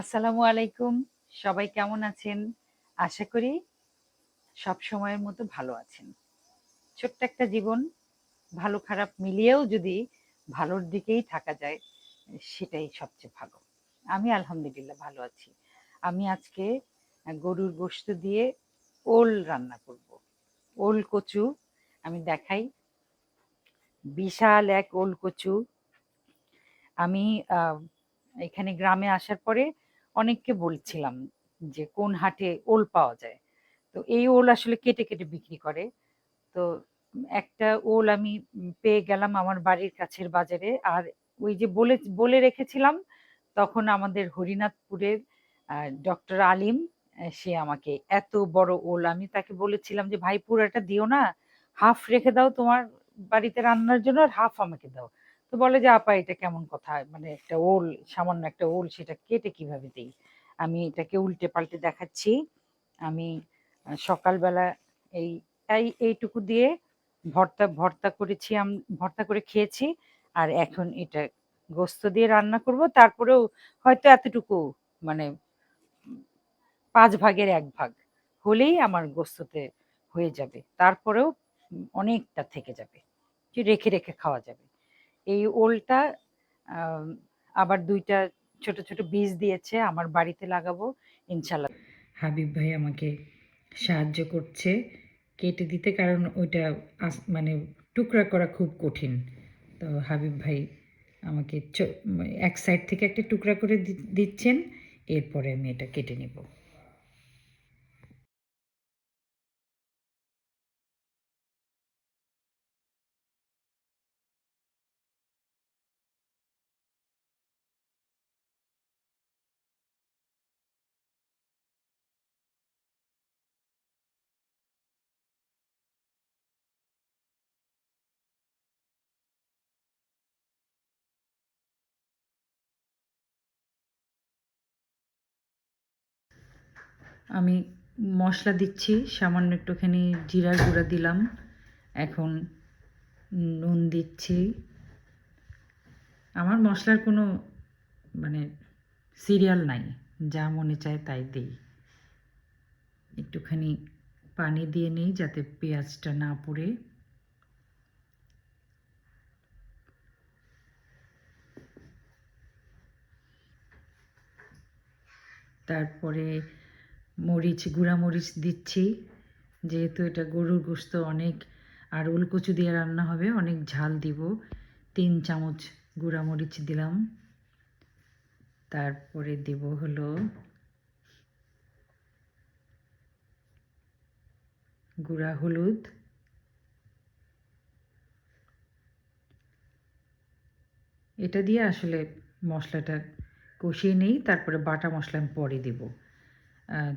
আসসালামু আলাইকুম। সবাই কেমন আছেন? আশা করি সব সময়ের মতো ভালো আছেন। ছোট্ট একটা জীবন, ভালো খারাপ মিলিয়েও যদি ভালোর দিকেই থাকা যায়, সেটাই সবচেয়ে ভালো। আমি আলহামদুলিল্লাহ ভালো আছি। আমি আজকে গরুর গোশত দিয়ে ওল রান্না করব। ওল কচু আমি দেখাই। বিশাল এক ওল কচু। আমি এখানে গ্রামে আসার পরে অনেককে বলছিলাম যে কোন হাটে ওল পাওয়া যায়। তো এই ওল আসলে কেটে কেটে বিক্রি করে। তো একটা ওল আমি পেয়ে গেলাম আমার বাড়ির কাছের বাজারে। আর ওই যে বলে বলে রেখেছিলাম, তখন আমাদের হরিনাথপুরের ডক্টর আলিম, সে আমাকে এত বড় ওল, আমি তাকে বলেছিলাম যে ভাই পুরাটা দিও না, হাফ রেখে দাও তোমার বাড়িতে রান্নার জন্য আর হাফ আমাকে দাও। তো বলে যে আপা এটা কেমন কথা, মানে একটা ওল, সামান্য একটা ওল, সেটা কেটে কিভাবে দেই? আমি এটাকে উল্টে পাল্টে দেখাচ্ছি। আমি সকালবেলা এই এইটুকু দিয়ে ভর্তা ভর্তা করেছি, ভর্তা করে খেয়েছি। আর এখন এটা গোস্ত দিয়ে রান্না করব। তারপরেও হয়তো এতটুকু, মানে ৫ ভাগের ১ ভাগ হলেই আমার গোস্ততে হয়ে যাবে। তারপরেও অনেকটা থেকে যাবে, যে রেখে রেখে খাওয়া যাবে। এই ওলটা আম, আবার ২টা ছোট ছোট বীজ দিয়েছে, আমার বাড়িতে লাগাবো ইনশাল্লাহ। হাবিব ভাই আমাকে সাহায্য করছে কেটে দিতে, কারণ ওইটা মানে টুকরা করা খুব কঠিন। তো হাবিব ভাই আমাকে এক সাইড থেকে একটা টুকরা করে দিচ্ছেন, এরপরে আমি এটা কেটে নেব। আমি মশলা দিচ্ছি, সামান্য একটুখানি জিরার গুঁড়া দিলাম, এখন নুন দিচ্ছি। আমার মশলার কোনো মানে সিরিয়াল নাই, যা মনে চায় তাই দিই। একটুখানি পানি দিয়ে নিই যাতে পেঁয়াজটা না পুড়ে। তারপরে গুঁড়া মরিচ দিচ্ছি, যেহেতু এটা গরুর গোশত অনেক, আর ওলকচু দিয়ে রান্না হবে, অনেক ঝাল দিব। ৩ চামচ গুঁড়া মরিচ দিলাম। তারপরে দেব হলো গুঁড়া হলুদ, এটা দিয়ে আসলে মশলাটা কষিয়ে নেই, তারপরে বাটা মশলা আমি পরে দেব।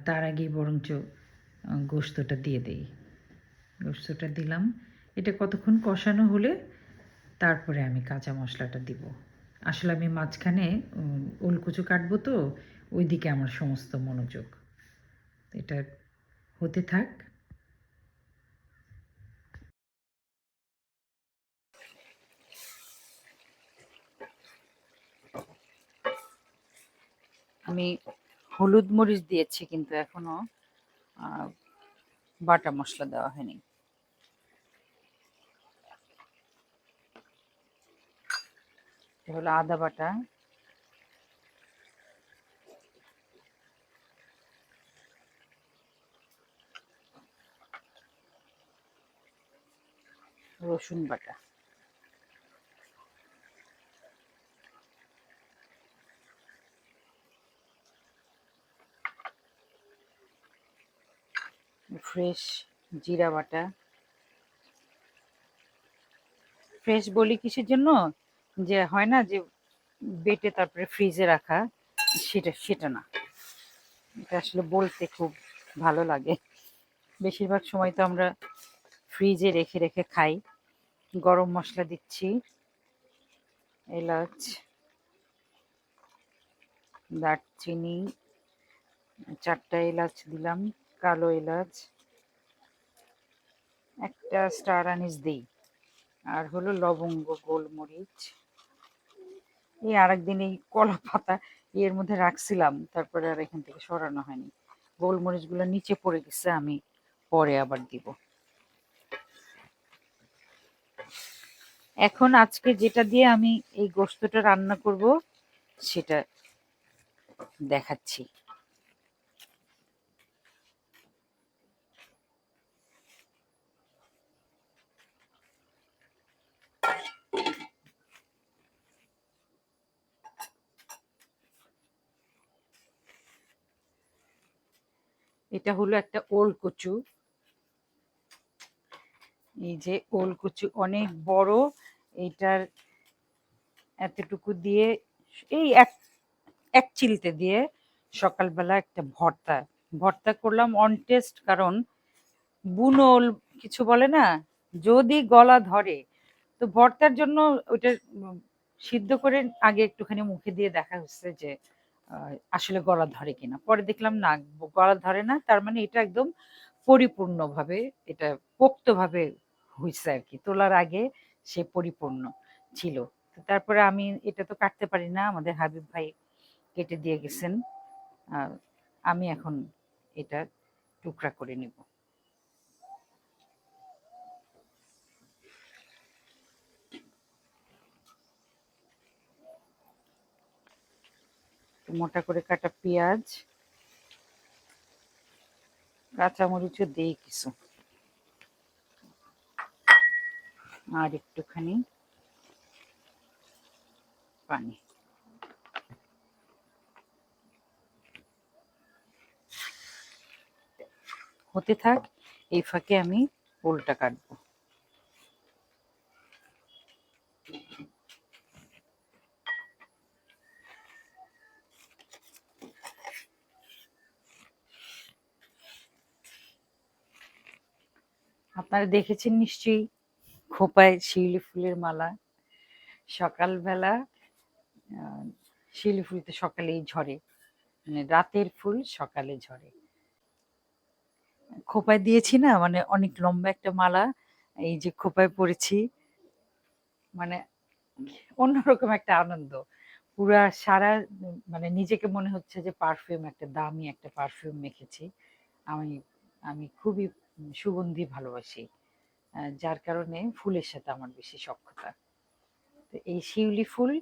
তার আগেই বরঞ্চ গোস্তটা দিয়ে দেই। গোস্তটা দিলাম, এটা কতক্ষণ কষানো হলে তারপরে আমি কাঁচা মশলাটা দিব। আসলে আমি মাঝখানে ওলকচু কাটবো, তো ওইদিকে আমার সমস্ত মনোযোগ। এটা হতে থাক। আমি হলুদ মরিচ দিয়েছি, কিন্তু এখনো বাটা মশলা দেওয়া হয়নি। এটা হলো আদা বাটা, রসুন বাটা, ফ্রেশ জিরা বাটা। ফ্রেশ বলি কিসের জন্য? যে হয় না যে বেটে তারপরে ফ্রিজে রাখা, সেটা সেটা না। এটা আসলে বলতে খুব ভালো লাগে। বেশিরভাগ সময় তো আমরা ফ্রিজে রেখে রেখে খাই। গরম মশলা দিচ্ছি, এলাচ, দারচিনি, 4টা এলাচ দিলাম, কালো এলাচ, একটা স্টার আনিস দিই, আর হলো লবঙ্গ, গোলমরিচ, এই আরেকদিন এই কলা পাতা এর মধ্যে রাখছিলাম, তারপরে আর এখান থেকে সরানো হয়নি। গোলমরিচগুলো নিচে পড়ে গেছে, আমি পরে আবার দিব। এখন আজকে যেটা দিয়ে আমি এই গোস্তটা রান্না করব সেটা দেখাচ্ছি। এটা হলো একটা ওল কচু। এই যে ওল কচু অনেক বড়, এইটার এতটুকু দিয়ে এই এক এক চিলতে দিয়ে সকালবেলা একটা ভর্তা ভর্তা করলাম অন টেস্ট। কারণ বুনো ওল কিছু বলে না, যদি গলা ধরে তো ভর্তার জন্য ওটা সিদ্ধ করে আগে একটুখানি মুখে দিয়ে দেখা হচ্ছে যে আসলে গলা ধরে কিনা। পরে দেখলাম না, গলা ধরে না। তার মানে এটা একদম পরিপূর্ণভাবে, এটা পোক্তভাবে হইছে আর কি। তোলার আগে সে পরিপূর্ণ ছিল। তো তারপরে আমি এটা তো কাটতে পারি না, আমাদের হাবিব ভাই কেটে দিয়ে গেছেন। আর আমি এখন এটা টুকরা করে নিব। মোটা করে কাটা পেঁয়াজ, কাঁচামরিচও দেই কিছু, আর একটুখানি পানি। হতে থাক, এই ফাঁকে আমি ওলটা কাটবো। আপনারা দেখেছেন নিশ্চয়ই খোঁপায় শিউলি ফুলের মালা। সকালবেলা শিউলি ফুল তো সকালেই ঝরে, মানে রাতের ফুল সকালে ঝরে। খোঁপায় দিয়েছি না, মানে অনেক লম্বা একটা মালা এই যে খোঁপায় পড়েছি, মানে অন্যরকম একটা আনন্দ। পুরা সারা মানে নিজেকে মনে হচ্ছে যে পারফিউম, একটা দামি একটা পারফিউম মেখেছি। আমি আমি খুবই সুগন্ধি ভালোবাসি, যার কারণে ফুলের সাথে আমার বেশি সখ্যতা। তো এই শিউলি ফুল,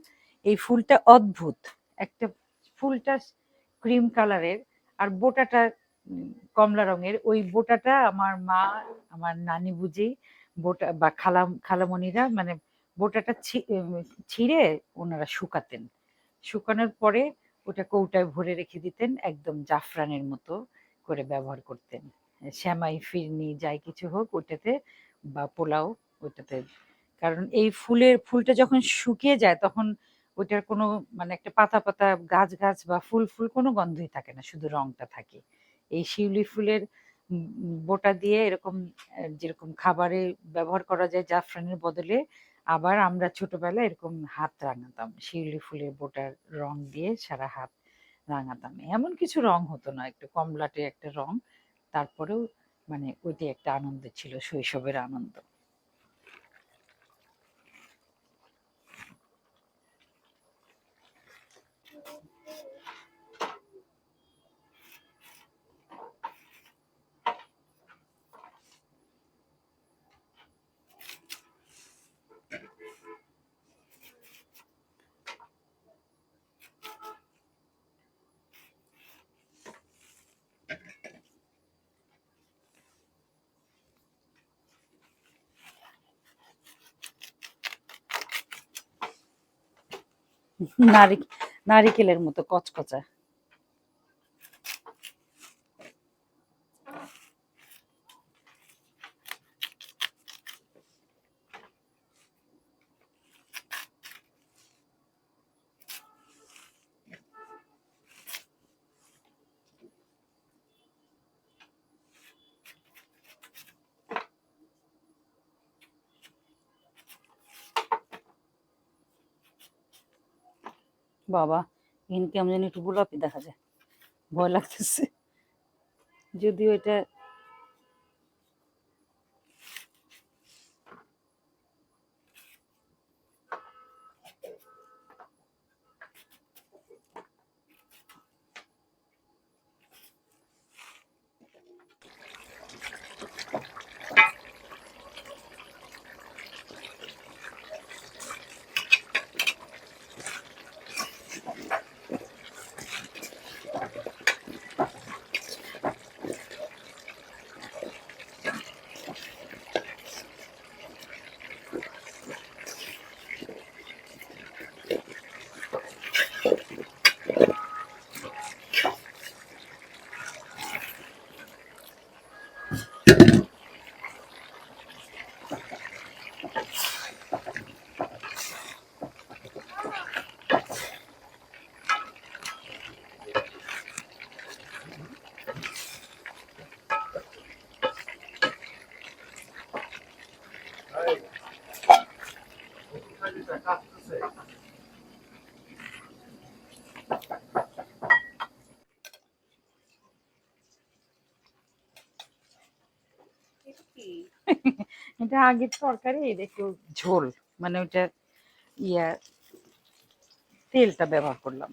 এই ফুলটা অদ্ভুত একটা। ফুলটা ক্রিম কালারের, আর বোটাটা কমলা রঙের। ওই বোটাটা আমার মা, আমার নানি বুঝি বোটা বা খালামণিরা মানে বোটাটা ছিঁড়ে ওনারা শুকাতেন। শুকানোর পরে ওটা কৌটায় ভরে রেখে দিতেন, একদম জাফরানের মতো করে ব্যবহার করতেন। শ্যামাই ফিরনি যাই কিছু হোক ওটাতে, বা পোলাও ওটাতে। কারণ এই ফুলটা যখন শুকিয়ে যায় তখন ওইটার কোনো মানে একটা পাতা পাতা গাছ গাছ বা ফুল ফুল কোনো গন্ধই থাকে না, শুধু রংটা থাকে। এই শিউলি ফুলের বোটা দিয়ে এরকম যেরকম খাবারে ব্যবহার করা যায় জাফরানের বদলে, আবার আমরা ছোটবেলায় এরকম হাত রাঙাতাম শিউলি ফুলের বোটার রং দিয়ে, সারা হাত রাঙাতাম। এমন কিছু রং হতো না, একটু কমলাটে একটা রং। তারপরেও মানে ওইটাই একটা আনন্দ ছিল, শৈশবের আনন্দ। নারিকেলের মতো কচকচা। বাবা, এখানে কেমন জানি একটু গোলাপি দেখা যায়, ভয় লাগতেছে। যদিও এটা এটা আগের তরকারি, এটা একটু ঝোল, মানে ওটা ইয়া তেলটা ব্যবহার করলাম।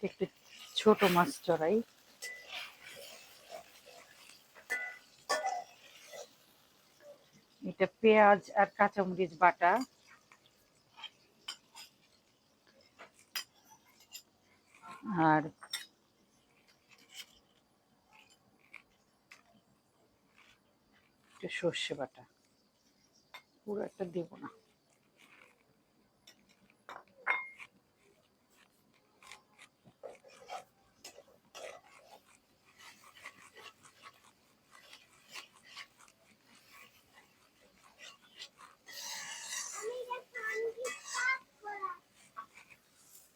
একটু ছোট মাছ চড়াই। এটা পেঁয়াজ আর কাঁচামরিচ বাটা, আর একটু সর্ষে বাটা, পুরো একটা দেবো না।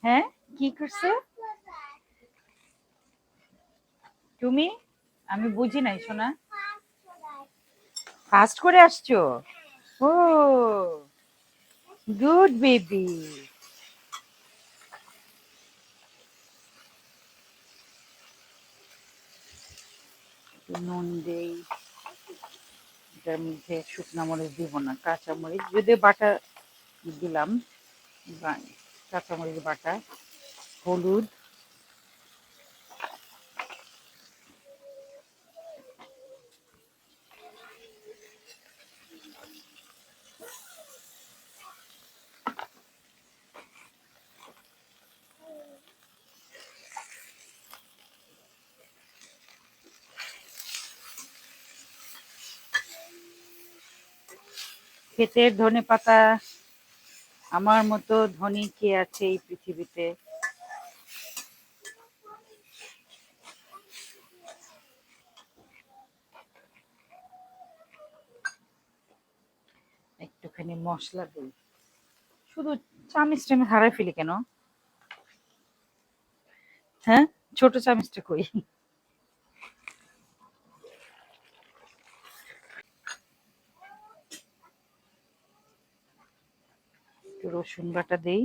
হ্যাঁ, কি করছে তুমি? আমি বুঝি নাই সোনা। ফাস্ট করে আসছো? ও, গুড বেবি। নুন দেই, এটার মধ্যে শুকনা মরিচ দিব না, কাঁচা মরিচ যদিও বাটা দিলাম, কাঁচা মরিচ বাটা, হলুদ, ক্ষেতের ধনে পাতা। আমার মতো ধনী কে আছে এই পৃথিবীতে? একটুখানি মশলা দিই, শুধু চামচটা আমি হারাই ফেলি কেন? হ্যাঁ, ছোট চামচটা কই? একটু রসুন বাটা দেই,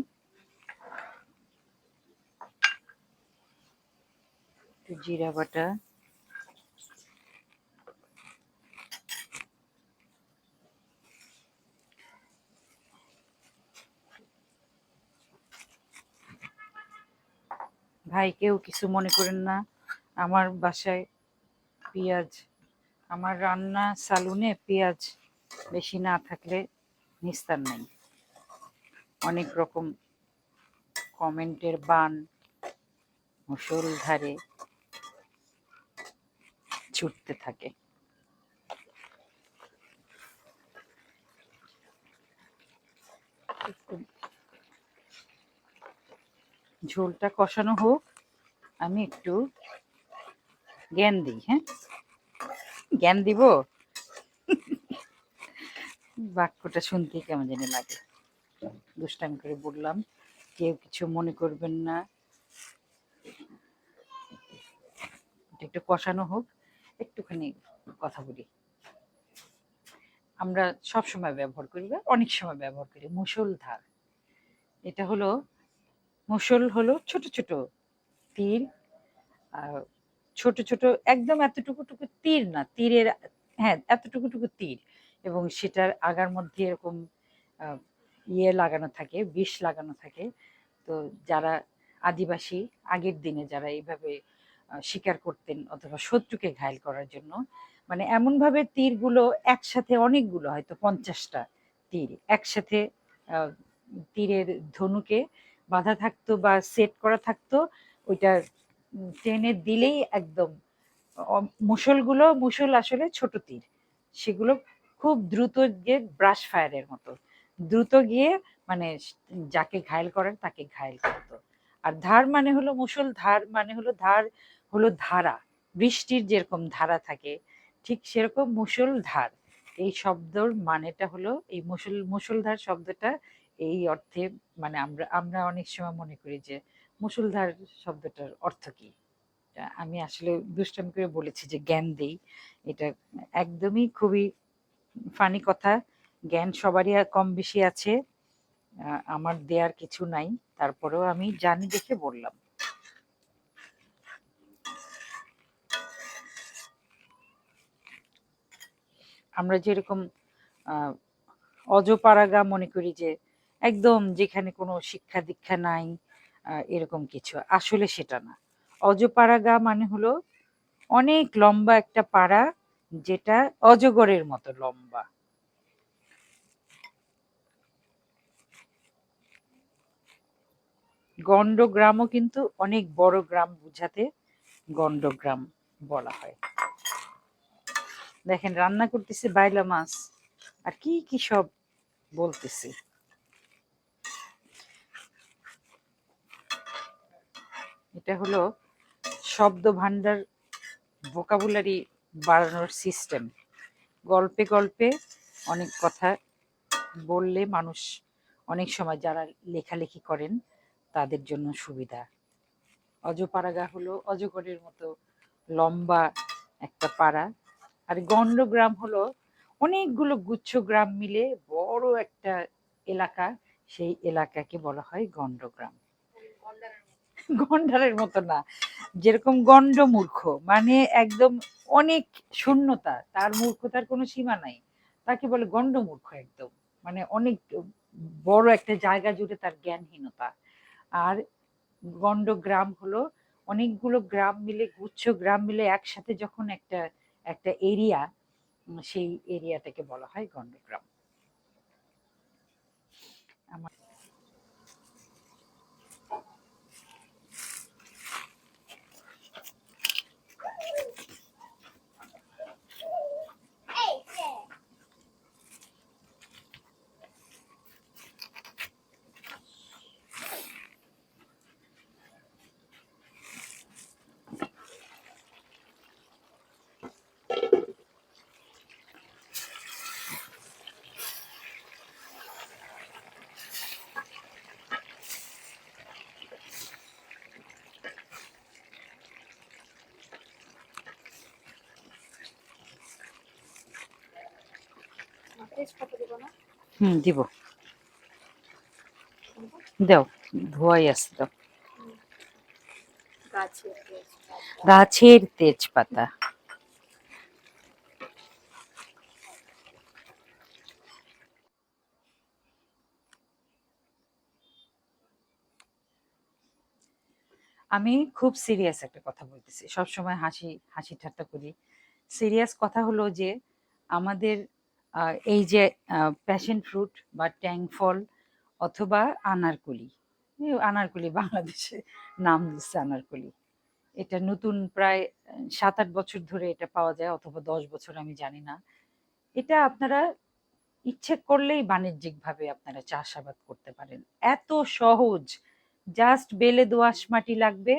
একটু জিরা বাটা, ভাই কেউ কিছু মনে করেন না, আমার বাসায় পেঁয়াজ, আমার রান্না সালুনে পেঁয়াজ বেশি না থাকলে নিস্তার নাই। অনেক রকম কমেন্টের বান মুষলধারে ছুটতে থাকে। ঝোলটা কষানো হোক, আমি একটু জ্ঞান দিই। হ্যাঁ, জ্ঞান দিব, বাক্যটা শুনতে কেমন জানি লাগে, দুষ্টামি করে বললাম, কেউ কিছু মনে করবেন না। একটু কষানো হোক, একটুখানি কথা বলি। আমরা সব সময় ব্যবহার করি বা অনেক সময় ব্যবহার করি মুষলধার। এটা হলো, মুষল হলো ছোট ছোট তীর, ছোট ছোট একদম এতটুকু টুকু তীর না, তীরের, হ্যাঁ এতটুকু টুকু তীর, এবং সেটার আগার মধ্যে এরকম ইয়ে লাগানো থাকে, বিষ লাগানো থাকে। তো যারা আদিবাসী আগের দিনে যারা এইভাবে শিকার করতেন অথবা শত্রুকে ঘায়েল করার জন্য, মানে এমনভাবে তীরগুলো একসাথে, অনেকগুলো হয়তো 50টা তীর একসাথে আহ, তীরের ধনুকে বাঁধা থাকতো বা সেট করা থাকতো। ওইটা টেনে দিলেই একদম মুষলগুলো, মুষল আসলে ছোট তীর, সেগুলো খুব দ্রুত গিয়ে ব্রাশ ফায়ারের মতো দ্রুত গিয়ে মানে যাকে ঘায়েল করেন তাকে ঘায়েল করতো। আর ধার মানে হলো, মুষল ধার মানে হলো, ধার হলো ধারা, বৃষ্টির যেরকম ধারা থাকে ঠিক সেরকম মুষল ধার। এই শব্দর মানেটা হলো, এই মুষলধার শব্দটা এই অর্থে, মানে আমরা আমরা অনেক সময় মনে করি যে মুষলধার শব্দটার অর্থ কি, এটা আমি আসলে দুষ্টামি করে বলেছি যে জ্ঞান দেই। এটা একদমই খুবই ফানি কথা। জ্ঞান সবারই কম বেশি আছে। আমার দেয়ার কিছু নাই। তারপরেও আমি জানি দেখে বললাম। আমরা যেরকম আ অজপাড়াগা মনে করি যে একদম যেখানে কোনো শিক্ষা দীক্ষা নাই এরকম কিছু। আসলে সেটা না। অজপাড়াগা মানে হলো অনেক লম্বা একটা পাড়া যেটা অজগরের মতো লম্বা। গণ্ডগ্রামও কিন্তু অনেক বড় গ্রাম বুঝাতে গণ্ডগ্রাম বলা হয়। দেখেন রান্না করতেছে বাইলা মাছ আর কি কি সব বলতেছে। এটা হলো শব্দ ভান্ডার ভোকাবুলারি বাড়ানোর সিস্টেম। গল্পে গল্পে অনেক কথা বললে মানুষ অনেক সময় যারা লেখালেখি করেন তাদের জন্য সুবিধা। অজপাড়াগা হলো অজগরের মতো লম্বা একটা পাড়া। আর গণ্ডগ্রাম হলো অনেকগুলো গুচ্ছ গ্রাম মিলে বড় একটা এলাকা। সেই এলাকাকে বলা হয় গণ্ডগ্রাম। গন্ডারের মতো না, যেরকম গণ্ড মূর্খ মানে একদম অনেক শূন্যতা, তার মূর্খতার কোনো সীমা নাই, তাকে বলে গণ্ড মূর্খ একদম। মানে অনেক বড় একটা জায়গা জুড়ে তার জ্ঞানহীনতা। আর গণ্ড গ্রাম হলো অনেকগুলো গ্রাম মিলে গুচ্ছ গ্রাম মিলে একসাথে যখন একটা একটা এরিয়া, সেই এরিয়াটাকে বলা হয় গণ্ডগ্রাম। আমার দিব, দাও, ধোয়াই আছে দাও। গাছের তেজপাতা। আমি খুব সিরিয়াস একটা কথা বলতেছি, সবসময় হাসি হাসি ঠাট্টা করি। সিরিয়াস কথা হলো যে আমাদের এই যে প্যাশন ফ্রুট বা ট্যাং ফল অথবা আনারকলি, আনারকলি বাংলাদেশে নাম দিচ্ছে আনারকলি। এটা নতুন প্রায় 7-8 বছর ধরে এটা পাওয়া যায়, অথবা 10 বছর, আমি জানি না। এটা আপনারা ইচ্ছে করলেই বাণিজ্যিকভাবে আপনারা চাষাবাদ করতে পারেন। এত সহজ, জাস্ট বেলে দোআঁশ মাটি লাগবে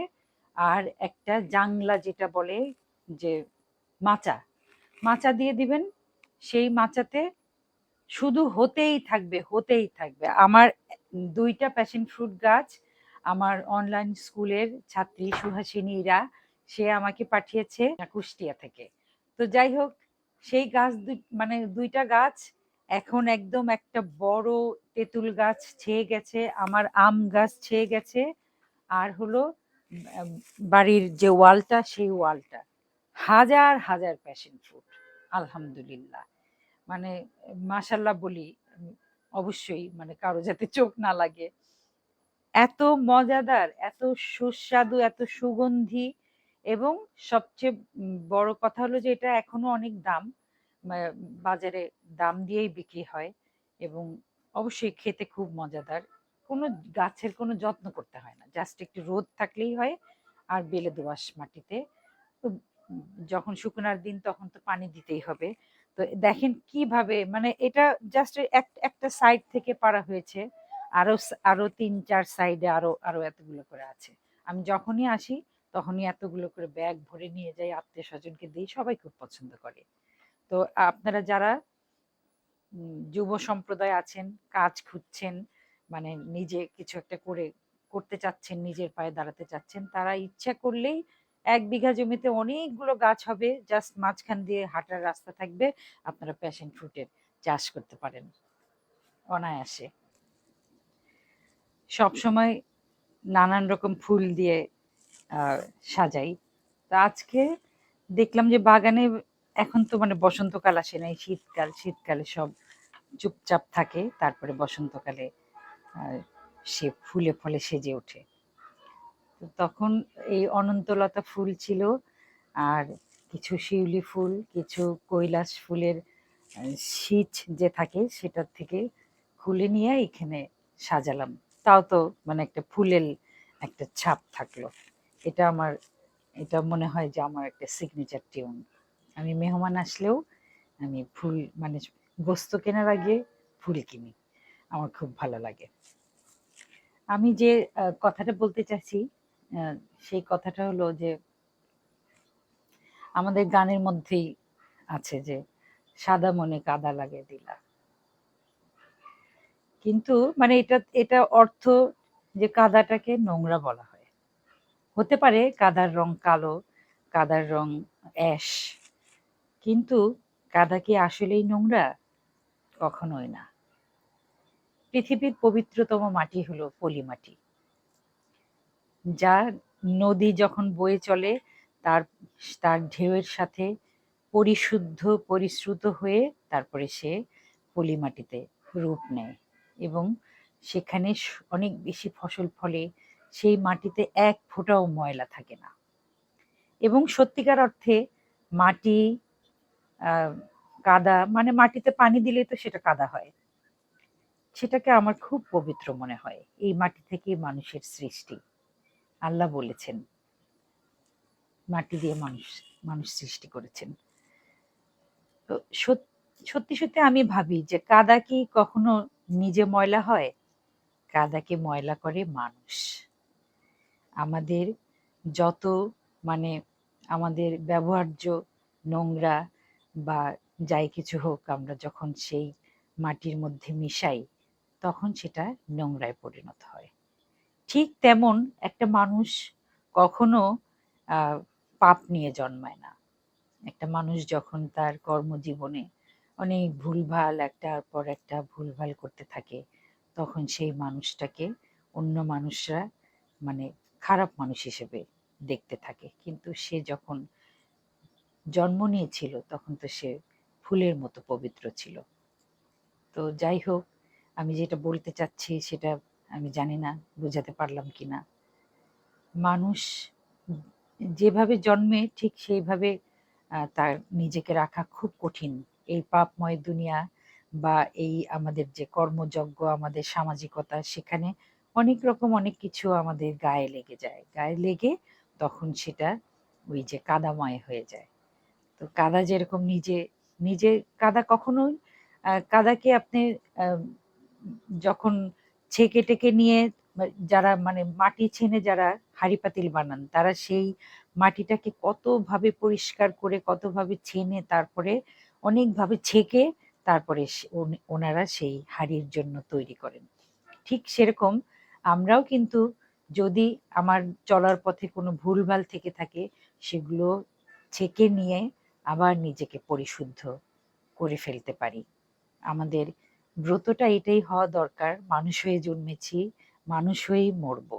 আর একটা জাংলা, যেটা বলে যে মাচা, মাচা দিয়ে দিবেন। সেই মাচাতে শুধু হতেই থাকবে, হতেই থাকবে। আমার 2টা প্যাশন ফ্রুট গাছ আমার অনলাইন স্কুলের ছাত্রী সুহাসিনী ইরা, সে আমাকে পাঠিয়েছে কুষ্টিয়া থেকে। তো যাই হোক, সেই গাছ মানে 2টা গাছ এখন একদম একটা বড় তেঁতুল গাছ ছেয়ে গেছে, আমার আম গাছ ছেয়ে গেছে। আর হলো বাড়ির যে ওয়ালটা, সেই ওয়ালটা হাজার হাজার প্যাশন ফ্রুট। আলহামদুলিল্লাহ, মানে মাশাল্লাহ বলি। অবশ্যই মানে কারো যাতে চোখ না লাগে, এত মজাদার, এত সুস্বাদু, এত সুগন্ধি। এবং সবচেয়ে বড় কথা হলো যে এটা এখনো অনেক দাম, বাজারে দাম দিয়েই বিক্রি হয়। এবং অবশ্যই খেতে খুব মজাদার। কোনো গাছের কোনো যত্ন করতে হয় না, জাস্ট একটু রোদ থাকলেই হয়। আর বেলে দোআঁশ মাটিতে। তো যখন শুকনার দিন তখন তো পানি দিতেই হবে। তো দেখেন কিভাবে, মানে এটা জাস্ট একটা সাইড থেকে পারা হয়েছে, আরো আরো 3-4 সাইডে আরো আরো এতগুলো করে আছে। আমি যখনই আসি তখনই এতগুলো করে ব্যাগ ভরে নিয়ে যাই, আত্মীয় স্বজনকে দিই, সবাই খুব পছন্দ করে। তো আপনারা যারা যুব সম্প্রদায় আছেন, কাজ খুঁজছেন, মানে নিজে কিছু একটা করে করতে চাচ্ছেন, নিজের পায়ে দাঁড়াতে চাচ্ছেন, তারা ইচ্ছা করলেই ১ বিঘা জমিতে অনেকগুলো গাছ হবে, জাস্ট মাঝখান দিয়ে হাঁটার রাস্তা থাকবে। আপনারা প্যাশন ফ্রুটের চাষ করতে পারেন অনায়াসে। সবসময় নানান রকম ফুল দিয়ে সাজাই। তো আজকে দেখলাম যে বাগানে এখন তো মানে বসন্তকাল আসে নাই, শীতকাল। শীতকালে সব চুপচাপ থাকে, তারপরে বসন্তকালে সে ফুলে ফলে সেজে ওঠে। তো তখন এই অনন্তলতা ফুল ছিল, আর কিছু শিউলি ফুল, কিছু কৈলাস ফুলের শীষ যে থাকে সেটার থেকে খুলে নিয়ে এখানে সাজালাম। তাও তো মানে একটা ফুলের একটা ছাপ থাকলো। এটা আমার, এটা মনে হয় যে আমার একটা সিগনেচার টিউন। আমি মেহমান আসলেও আমি ফুল মানে বস্তু কেনার আগে ফুল কিনি, আমার খুব ভালো লাগে। আমি যে কথাটা বলতে চাচ্ছি, সেই কথাটা হলো যে আমাদের গানের মধ্যেই আছে যে সাদা মনে কাদা লাগে দিলা। কিন্তু মানে এটা এটা অর্থ যে কাদাটাকে নোংরা বলা হয়। হতে পারে কাদার রং কালো, কাদার রং অ্যাশ, কিন্তু কাদা কি আসলেই নোংরা? কখনোই না। পৃথিবীর পবিত্রতম মাটি হলো পলি মাটি, যা নদী যখন বয়ে চলে তার তার ঢেউয়ের সাথে পরিশুদ্ধ পরিশ্রুত হয়ে তারপরে সে পলি মাটিতে রূপ নেয় এবং সেখানে অনেক বেশি ফসল ফলে। সেই মাটিতে এক ফোঁটাও ময়লা থাকে না এবং সত্যিকার অর্থে মাটি, কাদা মানে মাটিতে পানি দিলেই তো সেটা কাদা হয়। সেটাকে আমার খুব পবিত্র মনে হয়। এই মাটি থেকেই মানুষের সৃষ্টি। আল্লাহ বলেছেন মাটি দিয়ে মানুষ মানুষ সৃষ্টি করেছেন। তো সত্যি সত্যি আমি ভাবি যে কাদা কি কখনো নিজে ময়লা হয়? কাদাকে ময়লা করে মানুষ। আমাদের যত মানে আমাদের ব্যবহার্য নোংরা বা যাই কিছু হোক, আমরা যখন সেই মাটির মধ্যে মিশাই তখন সেটা নোংরায় পরিণত হয়। ঠিক তেমন একটা মানুষ কখনো পাপ নিয়ে জন্মায় না। একটা মানুষ যখন তার কর্মজীবনে অনেক ভুলভাল একটার পর একটা ভুলভাল করতে থাকে, তখন সেই মানুষটাকে অন্য মানুষরা মানে খারাপ মানুষ হিসেবে দেখতে থাকে। কিন্তু সে যখন জন্ম নিয়েছিল তখন তো সে ফুলের মতো পবিত্র ছিল। তো যাই হোক, আমি যেটা বলতে চাচ্ছি সেটা আমি জানি না বোঝাতে পারলাম কিনা। মানুষ যেভাবে জন্মে ঠিক সেইভাবে তার নিজেকে রাখা খুব কঠিন। এই পাপময় দুনিয়া বা এই আমাদের যে কর্মযজ্ঞ, আমাদের সামাজিকতা, সেখানে অনেক রকম অনেক কিছু আমাদের গায়ে লেগে যায়। গায়ে লেগে তখন সেটা ওই যে কাদাময় হয়ে যায়। তো কাদা যেরকম নিজে নিজে কাদা কখনোই কাদাকে আপনি আহ, যখন ছেঁকে টেকে নিয়ে যারা মানে মাটি ছেনে যারা হাঁড়ি পাতিল বানান, তারা সেই মাটিটাকে কতভাবে পরিষ্কার করে কতভাবে ছেনে তারপরে অনেকভাবে ছেঁকে তারপরে ওনারা সেই হাঁড়ির জন্য তৈরি করেন। ঠিক সেরকম আমরাও কিন্তু যদি আমার চলার পথে কোনো ভুলভাল থেকে থাকে সেগুলো ছেঁকে নিয়ে আবার নিজেকে পরিশুদ্ধ করে ফেলতে পারি। আমাদের ব্রতটা এটাই হওয়া দরকার, মানুষ হয়ে জন্মেছি, মানুষ হয়েই মরবো।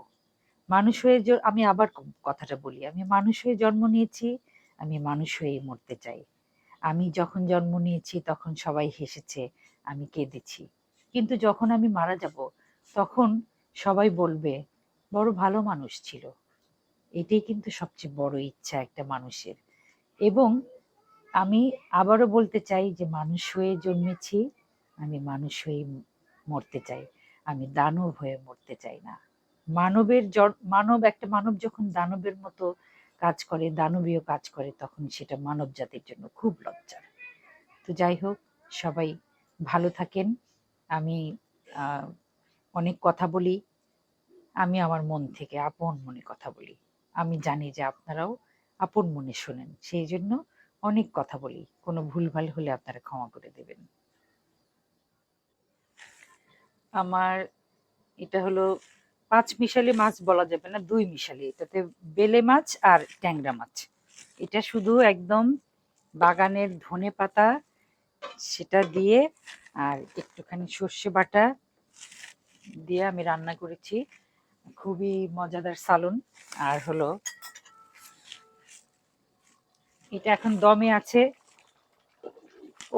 মানুষ হয়ে আমি আবার কথাটা বলি, আমি মানুষ হয়ে জন্ম নিয়েছি, আমি মানুষ হয়েই মরতে চাই। আমি যখন জন্ম নিয়েছি তখন সবাই হেসেছে, আমি কেঁদেছি। কিন্তু যখন আমি মারা যাব তখন সবাই বলবে বড় ভালো মানুষ ছিল। এটাই কিন্তু সবচেয়ে বড় ইচ্ছা একটা মানুষের। এবং আমি আবারও বলতে চাই যে মানুষ হয়ে জন্মেছি, আমি মানুষ হয়ে মরতে চাই। আমি দানব হয়ে মরতে চাই না। মানব একটা মানব যখন দানবের মতো কাজ করে, দানবীয় কাজ করে, তখন সেটা মানব জাতির জন্য খুব লজ্জার। তো যাই হোক, সবাই ভালো থাকেন। আমি আহ, অনেক কথা বলি, আমি আমার মন থেকে আপন মনে কথা বলি। আমি জানি যে আপনারাও আপন মনে শোনেন, সেই জন্য অনেক কথা বলি। কোনো ভুলভাল হলে আপনারা ক্ষমা করে দেবেন। আমার এটা হলো পাঁচ মিশালি মাছ বলা যাবে না, দুই মিশালি। এটাতে বেলে মাছ আর ট্যাংরা মাছ। এটা শুধু একদম বাগানের ধনে পাতা সেটা দিয়ে আর একটুখানি সর্ষে বাটা দিয়ে আমি রান্না করেছি। খুবই মজাদার সালুন। আর হলো এটা এখন দমে আছে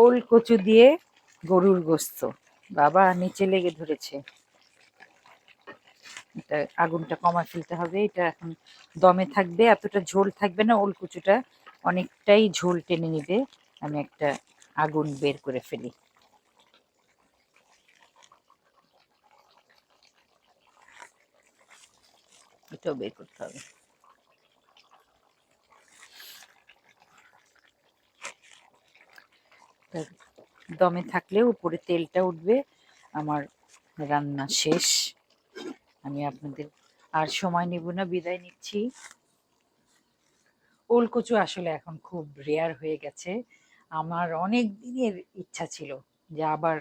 ওল কচু দিয়ে গরুর গোস্ত। বাবা নিচে লেগে ধরেছে, এটা আগুনটা কমায় ফেলতে হবে। এটা এখন দমে থাকবে, এতটা ঝোল থাকবে না, ওল কচুটা অনেকটাই ঝোল টেনে নিবে। আমি একটা আগুন বের করে ফেলি। এটাও বের করতে হবে। দমে থাকলে উপরে তেলটা উঠবে। আমার রান্না শেষ। আমি আপনাদের আর সময় নেব না, বিদায় নিচ্ছি। ওলকচু আসলে এখন খুব রেয়ার হয়ে গেছে। আমার অনেক দিনের ইচ্ছা ছিল যে আবার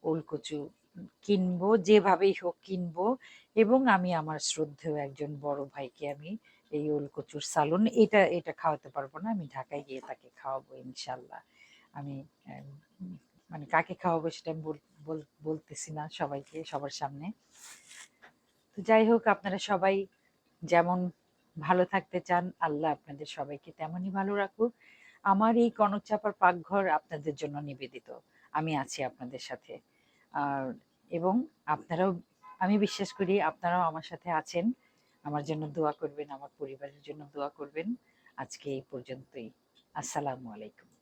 ওলকচু কিনবো, যেভাবেই হোক কিনবো। এবং আমি আমার শ্রদ্ধেয় একজন বড় ভাইকে আমি এই ওলকচুর সালুন এটা এটা খাওয়াতে পারবো না, আমি ঢাকায় গিয়ে তাকে খাওয়াবো ইনশাল্লাহ। আমি মানে কাকে খাওয়াবো সেটা আমি বলতেছি না সবাইকে, সবার সামনে। তো যাই হোক, আপনারা সবাই যেমন ভালো থাকতে চান, আল্লাহ আপনাদের সবাইকে তেমনই ভালো রাখুক। আমার এই কনক চাপার পাকঘর আপনাদের জন্য নিবেদিত। আমি আছি আপনাদের সাথে। আর এবং আপনারাও, আমি বিশ্বাস করি আপনারাও আমার সাথে আছেন। আমার জন্য দোয়া করবেন, আমার পরিবারের জন্য দোয়া করবেন। আজকে এই পর্যন্তই। আসসালামু আলাইকুম।